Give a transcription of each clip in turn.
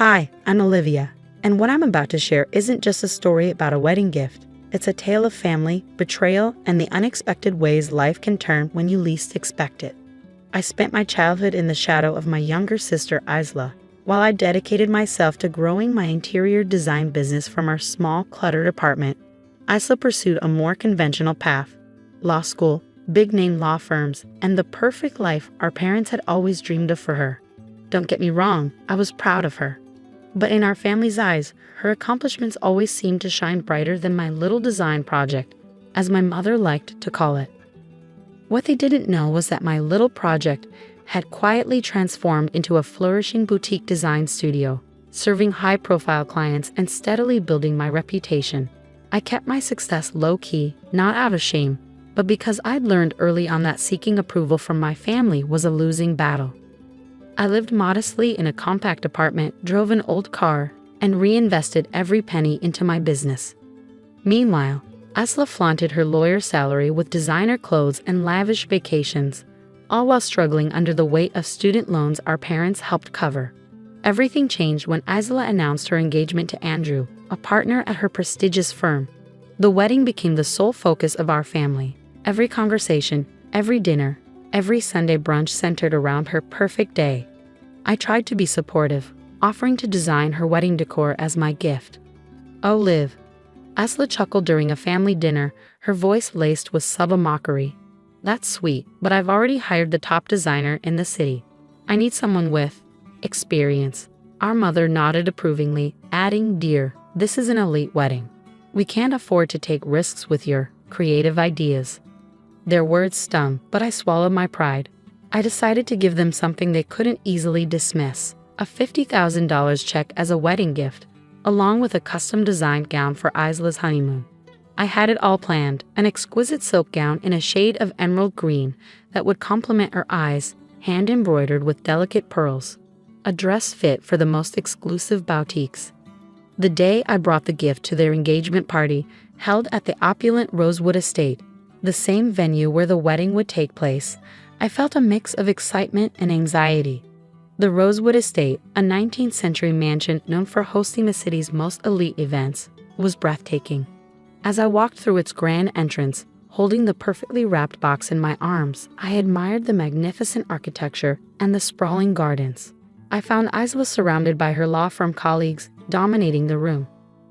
Hi, I'm Olivia, and what I'm about to share isn't just a story about a wedding gift. It's a tale of family, betrayal, and the unexpected ways life can turn when you least expect it. I spent my childhood in the shadow of my younger sister Isla, while I dedicated myself to growing my interior design business from our small, cluttered apartment. Isla pursued a more conventional path: law school, big-name law firms, and the perfect life our parents had always dreamed of for her. Don't get me wrong, I was proud of her. But in our family's eyes, her accomplishments always seemed to shine brighter than my little design project, as my mother liked to call it. What they didn't know was that my little project had quietly transformed into a flourishing boutique design studio, serving high-profile clients and steadily building my reputation. I kept my success low-key, not out of shame, but because I'd learned early on that seeking approval from my family was a losing battle. I lived modestly in a compact apartment, drove an old car, and reinvested every penny into my business. Meanwhile, Isla flaunted her lawyer salary with designer clothes and lavish vacations, all while struggling under the weight of student loans our parents helped cover. Everything changed when Isla announced her engagement to Andrew, a partner at her prestigious firm. The wedding became the sole focus of our family. Every conversation, every dinner, every Sunday brunch centered around her perfect day. I tried to be supportive, offering to design her wedding decor as my gift. "Oh, Liv," Isla chuckled during a family dinner, her voice laced with subtle mockery. "That's sweet, but I've already hired the top designer in the city. I need someone with experience." Our mother nodded approvingly, adding, "Dear, this is an elite wedding. We can't afford to take risks with your creative ideas." Their words stung, but I swallowed my pride. I decided to give them something they couldn't easily dismiss: a $50,000 check as a wedding gift, along with a custom-designed gown for Isla's honeymoon. I had it all planned: an exquisite silk gown in a shade of emerald green that would complement her eyes, hand-embroidered with delicate pearls. A dress fit for the most exclusive boutiques. The day I brought the gift to their engagement party, held at the opulent Rosewood Estate, the same venue where the wedding would take place, I felt a mix of excitement and anxiety. The Rosewood Estate, a 19th century mansion known for hosting the city's most elite events, was breathtaking. As I walked through its grand entrance, holding the perfectly wrapped box in my arms, I admired the magnificent architecture and the sprawling gardens. I found Isla surrounded by her law firm colleagues, dominating the room.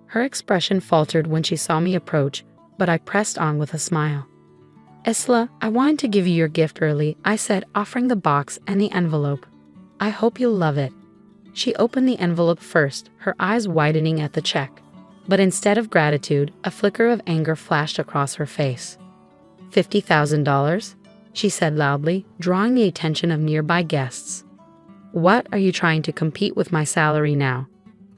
Her expression faltered when she saw me approach, but I pressed on with a smile. "Isla, I wanted to give you your gift early," I said, offering the box and the envelope. "I hope you'll love it." She opened the envelope first, her eyes widening at the check. But instead of gratitude, a flicker of anger flashed across her face. $50,000? She said loudly, drawing the attention of nearby guests. "What, are you trying to compete with my salary now?"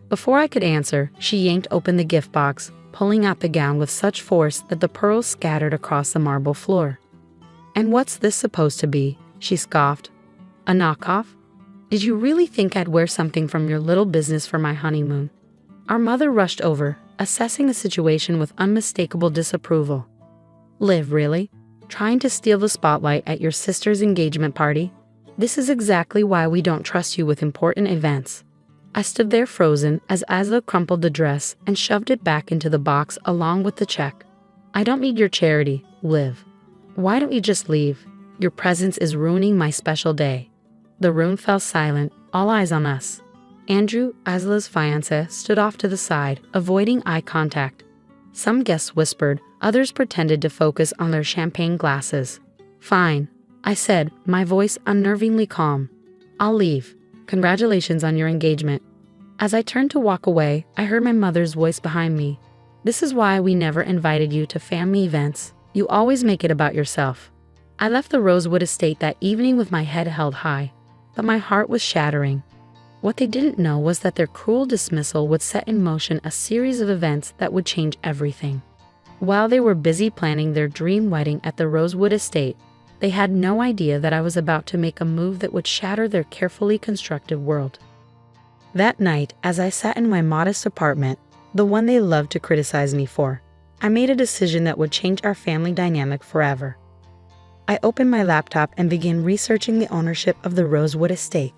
Before I could answer, she yanked open the gift box, pulling out the gown with such force that the pearls scattered across the marble floor. "And what's this supposed to be?" she scoffed. "A knockoff? Did you really think I'd wear something from your little business for my honeymoon?" Our mother rushed over, assessing the situation with unmistakable disapproval. "Liv, really? Trying to steal the spotlight at your sister's engagement party? This is exactly why we don't trust you with important events." I stood there frozen as Isla crumpled the dress and shoved it back into the box along with the check. "I don't need your charity, Liv. Why don't you just leave? Your presence is ruining my special day." The room fell silent, all eyes on us. Andrew, Isla's fiancé, stood off to the side, avoiding eye contact. Some guests whispered, others pretended to focus on their champagne glasses. "Fine," I said, my voice unnervingly calm. "I'll leave. Congratulations on your engagement." As I turned to walk away, I heard my mother's voice behind me. "This is why we never invited you to family events. You always make it about yourself." I left the Rosewood Estate that evening with my head held high, but my heart was shattering. What they didn't know was that their cruel dismissal would set in motion a series of events that would change everything. While they were busy planning their dream wedding at the Rosewood Estate, they had no idea that I was about to make a move that would shatter their carefully constructed world. That night, as I sat in my modest apartment, the one they loved to criticize me for, I made a decision that would change our family dynamic forever. I opened my laptop and began researching the ownership of the Rosewood Estate.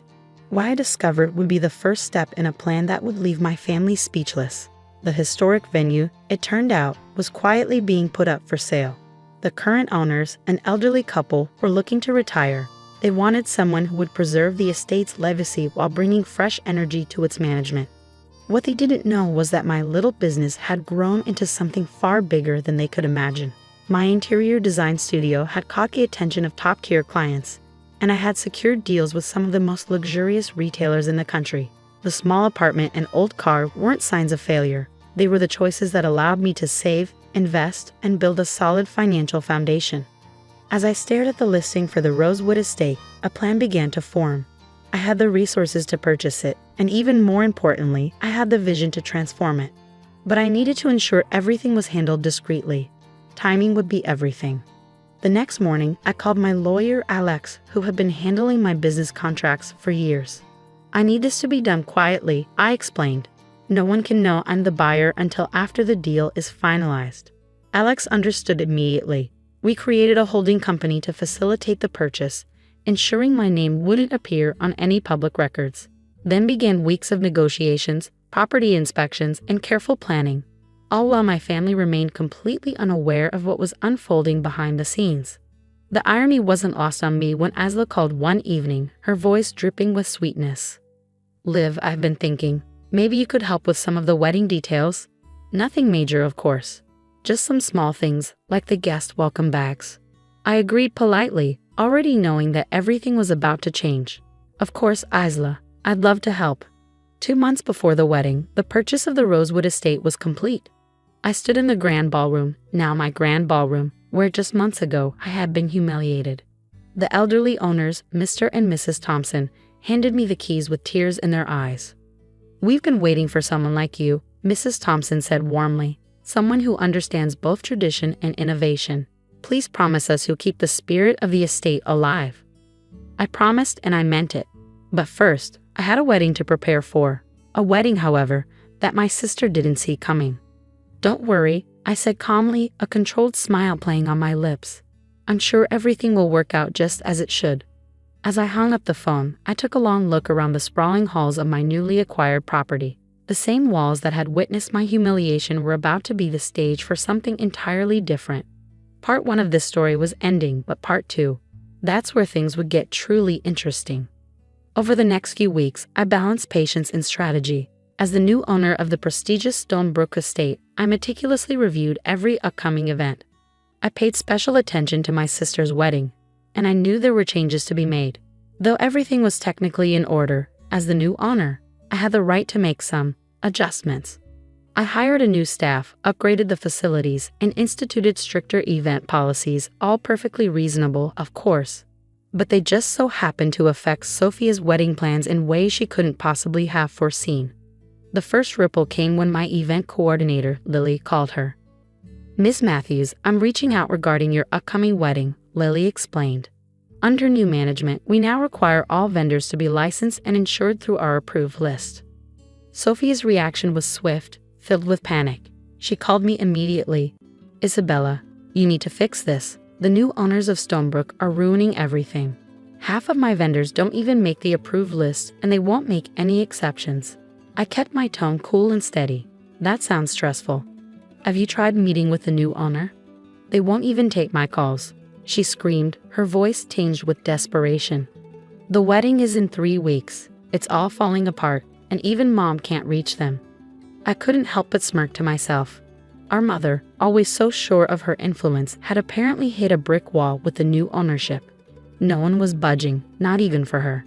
What I discovered would be the first step in a plan that would leave my family speechless. The historic venue, it turned out, was quietly being put up for sale. The current owners, an elderly couple, were looking to retire. They wanted someone who would preserve the estate's legacy while bringing fresh energy to its management. What they didn't know was that my little business had grown into something far bigger than they could imagine. My interior design studio had caught the attention of top-tier clients, and I had secured deals with some of the most luxurious retailers in the country. The small apartment and old car weren't signs of failure. They were the choices that allowed me to save, invest, and build a solid financial foundation. As I stared at the listing for the Rosewood estate, a plan began to form. I had the resources to purchase it, and even more importantly, I had the vision to transform it. But I needed to ensure everything was handled discreetly. Timing would be everything. The next morning, I called my lawyer, Alex, who had been handling my business contracts for years. "I need this to be done quietly," I explained. "No one can know I'm the buyer until after the deal is finalized." Alex understood immediately. We created a holding company to facilitate the purchase, ensuring my name wouldn't appear on any public records. Then began weeks of negotiations, property inspections, and careful planning, all while my family remained completely unaware of what was unfolding behind the scenes. The irony wasn't lost on me when Asla called one evening, her voice dripping with sweetness. "Liv, I've been thinking, maybe you could help with some of the wedding details. Nothing major, of course. Just some small things, like the guest welcome bags." I agreed politely, already knowing that everything was about to change. "Of course, Asla, I'd love to help." 2 months before the wedding, the purchase of the Rosewood estate was complete. I stood in the grand ballroom, now my grand ballroom, where just months ago I had been humiliated. The elderly owners, Mr. and Mrs. Thompson, handed me the keys with tears in their eyes. "We've been waiting for someone like you," Mrs. Thompson said warmly. "Someone who understands both tradition and innovation. Please promise us you'll keep the spirit of the estate alive." I promised, and I meant it. But first, I had a wedding to prepare for. A wedding, however, that my sister didn't see coming. "Don't worry," I said calmly, a controlled smile playing on my lips. "I'm sure everything will work out just as it should." As I hung up the phone, I took a long look around the sprawling halls of my newly acquired property. The same walls that had witnessed my humiliation were about to be the stage for something entirely different. Part 1 of this story was ending, but Part 2, that's where things would get truly interesting. Over the next few weeks, I balanced patience and strategy. As the new owner of the prestigious Stonebrook estate, I meticulously reviewed every upcoming event. I paid special attention to my sister's wedding, and I knew there were changes to be made. Though everything was technically in order, as the new owner, I had the right to make some adjustments. I hired a new staff, upgraded the facilities, and instituted stricter event policies, all perfectly reasonable, of course. But they just so happened to affect Sophia's wedding plans in ways she couldn't possibly have foreseen. The first ripple came when my event coordinator, Lily, called her. "Miss Matthews, I'm reaching out regarding your upcoming wedding," Lily explained. "Under new management, we now require all vendors to be licensed and insured through our approved list." Sophia's reaction was swift, filled with panic. She called me immediately. "Isabella, you need to fix this. The new owners of Stonebrook are ruining everything. Half of my vendors don't even make the approved list, and they won't make any exceptions." I kept my tone cool and steady. "That sounds stressful. Have you tried meeting with the new owner? They won't even take my calls," she screamed, her voice tinged with desperation. "The wedding is in 3 weeks. It's all falling apart, and even Mom can't reach them." I couldn't help but smirk to myself. Our mother, always so sure of her influence, had apparently hit a brick wall with the new ownership. No one was budging, not even for her.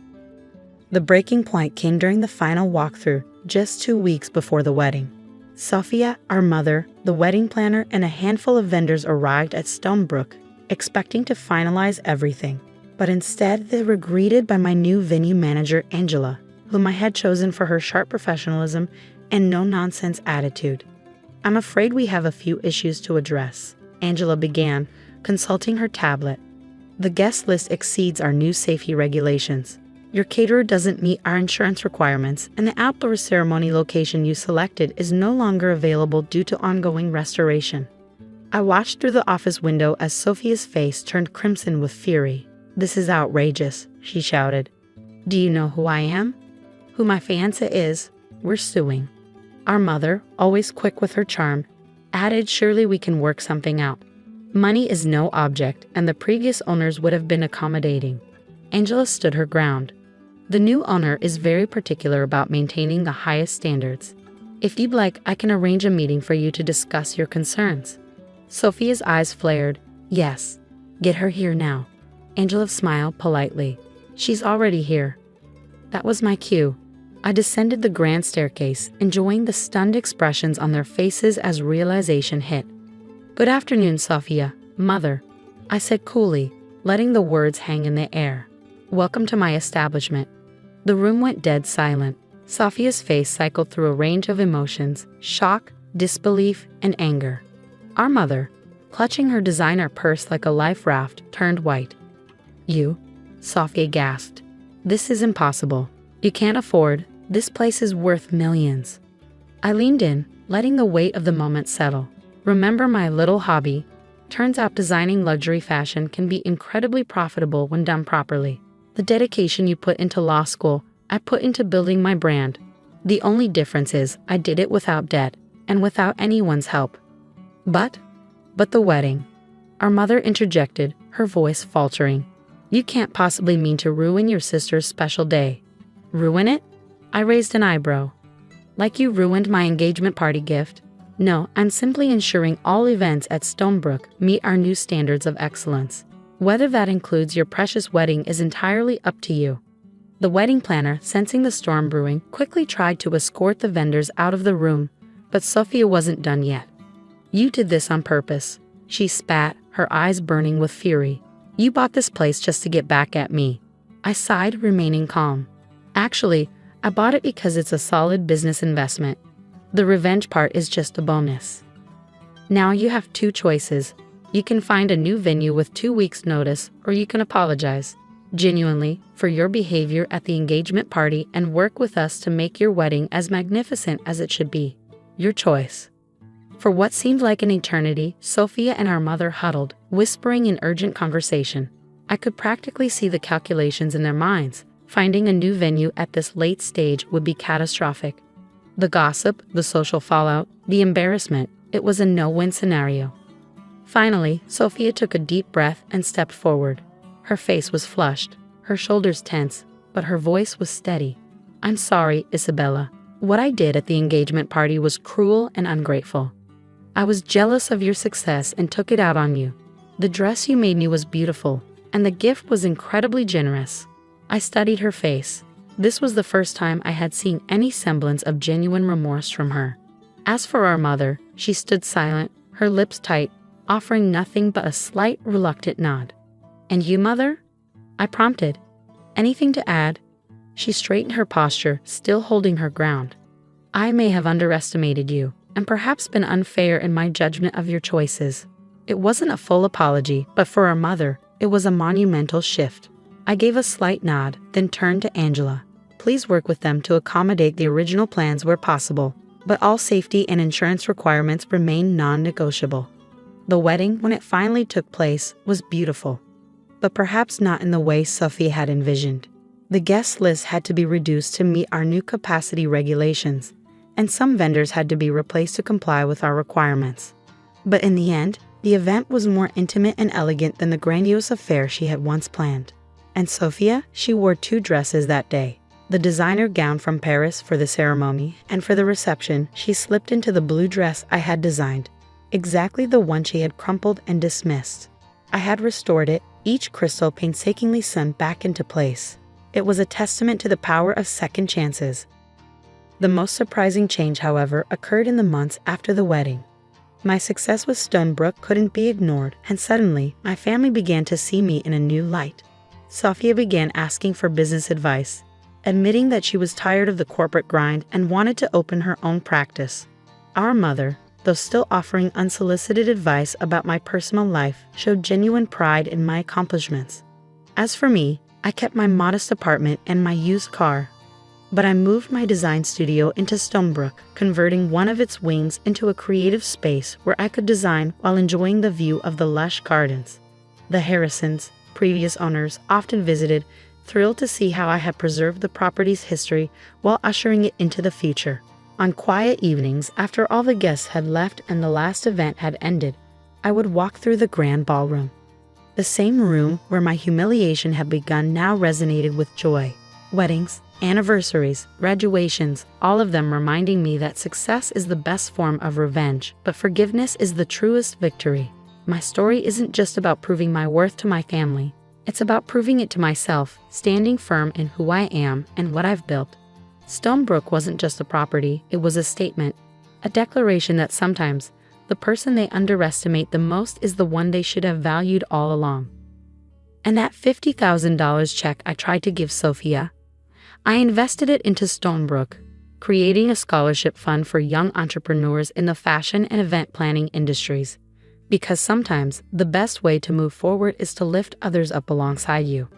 The breaking point came during the final walkthrough, just 2 weeks before the wedding. Sophia, our mother, the wedding planner, and a handful of vendors arrived at Stonebrook, expecting to finalize everything. But instead, they were greeted by my new venue manager, Angela, whom I had chosen for her sharp professionalism and no-nonsense attitude. "I'm afraid we have a few issues to address," Angela began, consulting her tablet. "The guest list exceeds our new safety regulations. Your caterer doesn't meet our insurance requirements, and the outdoor ceremony location you selected is no longer available due to ongoing restoration." I watched through the office window as Sophia's face turned crimson with fury. "This is outrageous," she shouted. Do you know who I am? Who my fiancé is? We're suing. Our mother, always quick with her charm, added, surely we can work something out. Money is no object, and the previous owners would have been accommodating. Angela stood her ground. The new owner is very particular about maintaining the highest standards. If you'd like, I can arrange a meeting for you to discuss your concerns. Sophia's eyes flared. Yes. Get her here now. Angela smiled politely. She's already here. That was my cue. I descended the grand staircase, enjoying the stunned expressions on their faces as realization hit. Good afternoon, Sophia, mother, I said coolly, letting the words hang in the air. Welcome to my establishment. The room went dead silent. Sophia's face cycled through a range of emotions: shock, disbelief, and anger. Our mother, clutching her designer purse like a life raft, turned white. You? Sophia gasped. This is impossible. You can't afford. This place is worth millions. I leaned in, letting the weight of the moment settle. Remember my little hobby? Turns out designing luxury fashion can be incredibly profitable when done properly. The dedication you put into law school, I put into building my brand. The only difference is I did it without debt and without anyone's help. But the wedding. Our mother interjected, her voice faltering. You can't possibly mean to ruin your sister's special day. Ruin it? I raised an eyebrow. Like you ruined my engagement party gift? No, I'm simply ensuring all events at Stonebrook meet our new standards of excellence. Whether that includes your precious wedding is entirely up to you. The wedding planner, sensing the storm brewing, quickly tried to escort the vendors out of the room, but Sophia wasn't done yet. You did this on purpose. She spat, her eyes burning with fury. You bought this place just to get back at me. I sighed, remaining calm. Actually, I bought it because it's a solid business investment. The revenge part is just a bonus. Now you have two choices. You can find a new venue with 2 weeks' notice, or you can apologize, genuinely, for your behavior at the engagement party and work with us to make your wedding as magnificent as it should be. Your choice. For what seemed like an eternity, Sophia and our mother huddled, whispering in urgent conversation. I could practically see the calculations in their minds. Finding a new venue at this late stage would be catastrophic. The gossip, the social fallout, the embarrassment, it was a no-win scenario. Finally, Sophia took a deep breath and stepped forward. Her face was flushed, her shoulders tense, but her voice was steady. I'm sorry, Isabella. What I did at the engagement party was cruel and ungrateful. I was jealous of your success and took it out on you. The dress you made me was beautiful, and the gift was incredibly generous. I studied her face. This was the first time I had seen any semblance of genuine remorse from her. As for our mother, she stood silent, her lips tight, offering nothing but a slight, reluctant nod. And you, mother? I prompted. Anything to add? She straightened her posture, still holding her ground. I may have underestimated you, and perhaps been unfair in my judgment of your choices. It wasn't a full apology, but for our mother, it was a monumental shift. I gave a slight nod, then turned to Angela. Please work with them to accommodate the original plans where possible, but all safety and insurance requirements remain non-negotiable. The wedding, when it finally took place, was beautiful, but perhaps not in the way Sophia had envisioned. The guest list had to be reduced to meet our new capacity regulations, and some vendors had to be replaced to comply with our requirements. But in the end, the event was more intimate and elegant than the grandiose affair she had once planned. And Sophia, she wore 2 dresses that day. The designer gown from Paris for the ceremony, and for the reception, she slipped into the blue dress I had designed, exactly the one she had crumpled and dismissed. I had restored it, each crystal painstakingly sewn back into place. It was a testament to the power of second chances. The most surprising change, however, occurred in the months after the wedding. My success with Stonebrook couldn't be ignored, and suddenly, my family began to see me in a new light. Sophia began asking for business advice, admitting that she was tired of the corporate grind and wanted to open her own practice. Our mother, though still offering unsolicited advice about my personal life, showed genuine pride in my accomplishments. As for me, I kept my modest apartment and my used car. But I moved my design studio into Stonebrook, converting one of its wings into a creative space where I could design while enjoying the view of the lush gardens. The Harrisons, previous owners, often visited, thrilled to see how I had preserved the property's history while ushering it into the future. On quiet evenings, after all the guests had left and the last event had ended, I would walk through the grand ballroom. The same room where my humiliation had begun now resonated with joy. Weddings, anniversaries, graduations, all of them reminding me that success is the best form of revenge, but forgiveness is the truest victory. My story isn't just about proving my worth to my family. It's about proving it to myself, standing firm in who I am and what I've built. Stonebrook wasn't just a property, it was a statement, a declaration that sometimes the person they underestimate the most is the one they should have valued all along. And that $50,000 check I tried to give Sophia, I invested it into Stonebrook, creating a scholarship fund for young entrepreneurs in the fashion and event planning industries. Because sometimes the best way to move forward is to lift others up alongside you.